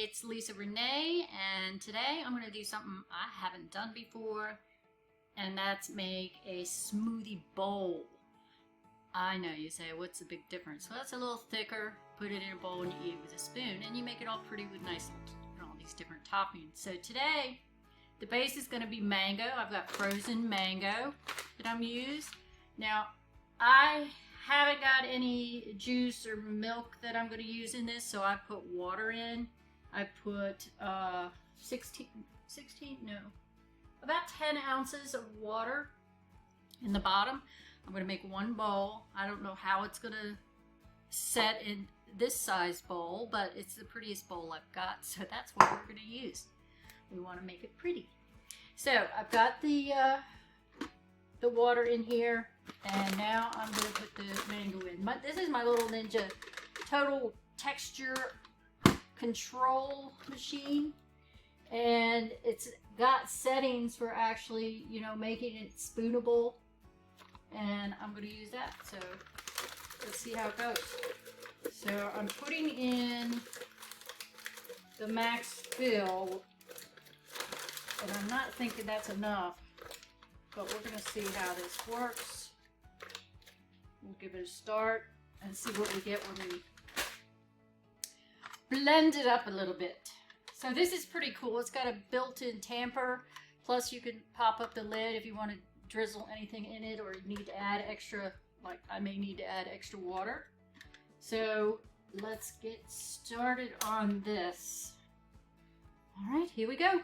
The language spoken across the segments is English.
it's Lisa Renee, and today I'm going to do something I haven't done before, and that's make a smoothie bowl. I know, you say, what's the big difference? Well, it's a little thicker, put it in a bowl and you eat it with a spoon, and you make it all pretty with nice little, all these different toppings. So today, the base is going to be mango. I've got frozen mango that I'm using. Now, I haven't got any juice or milk that I'm going to use in this, so I put water in. I put about 10 ounces of water in the bottom. I'm going to make one bowl. I don't know how it's going to set in this size bowl, but it's the prettiest bowl I've got, so that's what we're going to use. We want to make it pretty. So I've got the water in here, and now I'm going to put the mango in. This is my little Ninja Total Texture Control machine, and it's got settings for actually, you know, making it spoonable, and I'm going to use that. So let's see how it goes. So I'm putting in the max fill, and I'm not thinking that's enough, but we're going to see how this works. We'll give it a start and see what we get when we blend it up a little bit. So this is pretty cool. It's got a built-in tamper, plus you can pop up the lid if you want to drizzle anything in it, or you need to add extra, like I may need to add extra water. So let's get started on this. All right, here we go.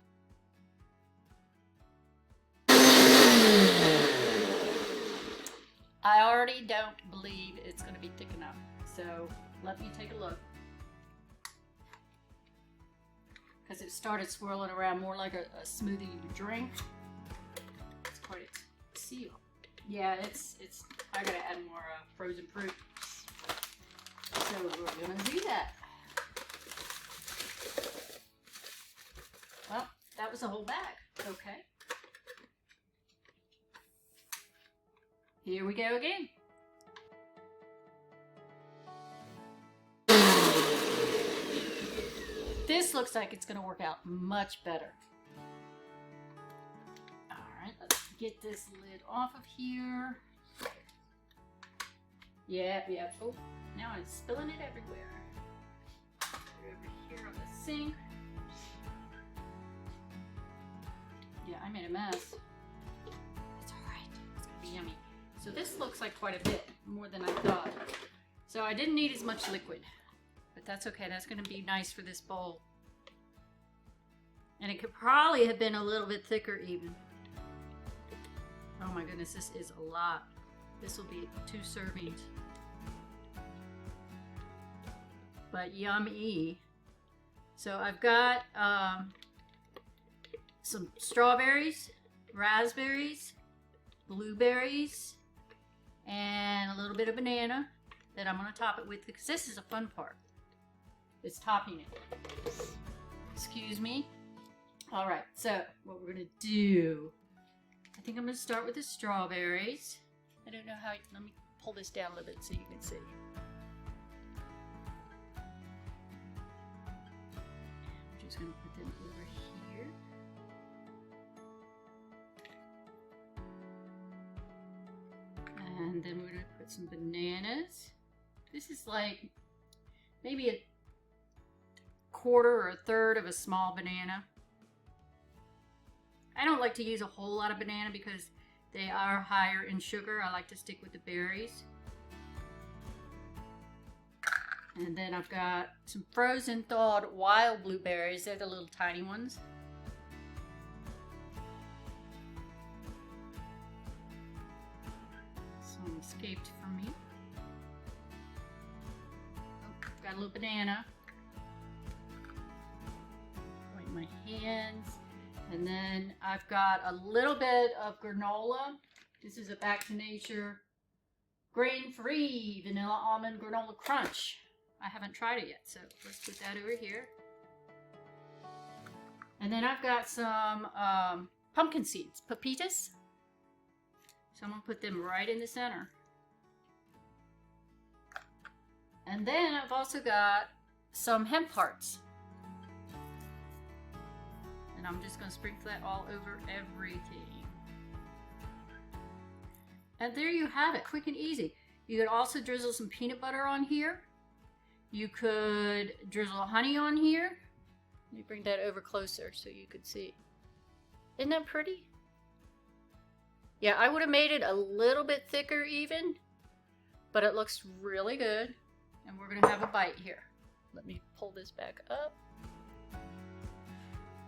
I already don't believe it's going to be thick enough, so let me take a look. Because it started swirling around more like a smoothie you would drink. It's quite a seal. Yeah, it's. I gotta add more frozen fruit. So we're gonna do that. Well, that was a whole bag. Okay. Here we go again. This looks like it's going to work out much better. All right, let's get this lid off of here. Yeah. Oh, now I'm spilling it everywhere. Over here on the sink. Yeah, I made a mess. It's all right. It's going to be yummy. So this looks like quite a bit more than I thought. So I didn't need as much liquid, but that's okay. That's going to be nice for this bowl. And it could probably have been a little bit thicker even. Oh my goodness, this is a lot. This will be 2 servings. But yummy. So I've got some strawberries, raspberries, blueberries, and a little bit of banana that I'm going to top it with, because this is a fun part. It's topping it. Excuse me. All right, so what we're going to do, I think I'm going to start with the strawberries. I don't know how, let me pull this down a little bit so you can see. I'm just going to put them over here. And then we're going to put some bananas. This is like maybe a quarter or a third of a small banana. I don't like to use a whole lot of banana because they are higher in sugar. I like to stick with the berries. And then I've got some frozen thawed wild blueberries. They're the little tiny ones. Some escaped from me. Oh, got a little banana. Wipe my hands. And then I've got a little bit of granola. This is a Back to Nature grain-free vanilla almond granola crunch. I haven't tried it yet, so let's put that over here. And then I've got some pumpkin seeds, pepitas. So I'm going to put them right in the center. And then I've also got some hemp hearts. And I'm just going to sprinkle that all over everything. And there you have it, quick and easy. You could also drizzle some peanut butter on here. You could drizzle honey on here. Let me bring that over closer so you could see. Isn't that pretty? Yeah, I would have made it a little bit thicker even, but it looks really good. And we're going to have a bite here. Let me pull this back up.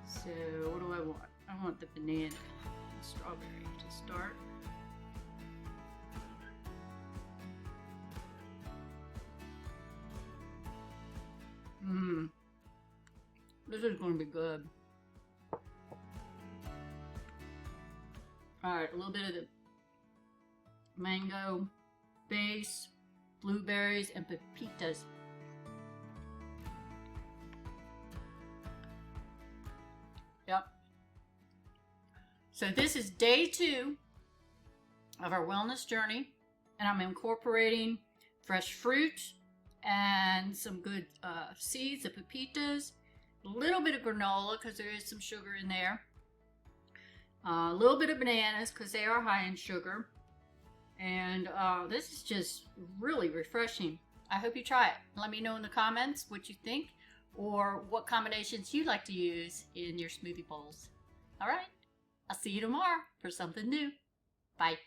So what do I want? I want the banana and strawberry to start. This is going to be good. Alright, a little bit of the mango base, blueberries, and pepitas. Yep. So this is day 2 of our wellness journey, and I'm incorporating fresh fruit and some good seeds, the pepitas, a little bit of granola because there is some sugar in there, a little bit of bananas because they are high in sugar, and this is just really refreshing. I hope you try it. Let me know in the comments what you think or what combinations you like to use in your smoothie bowls. All right, I'll see you tomorrow for something new. Bye.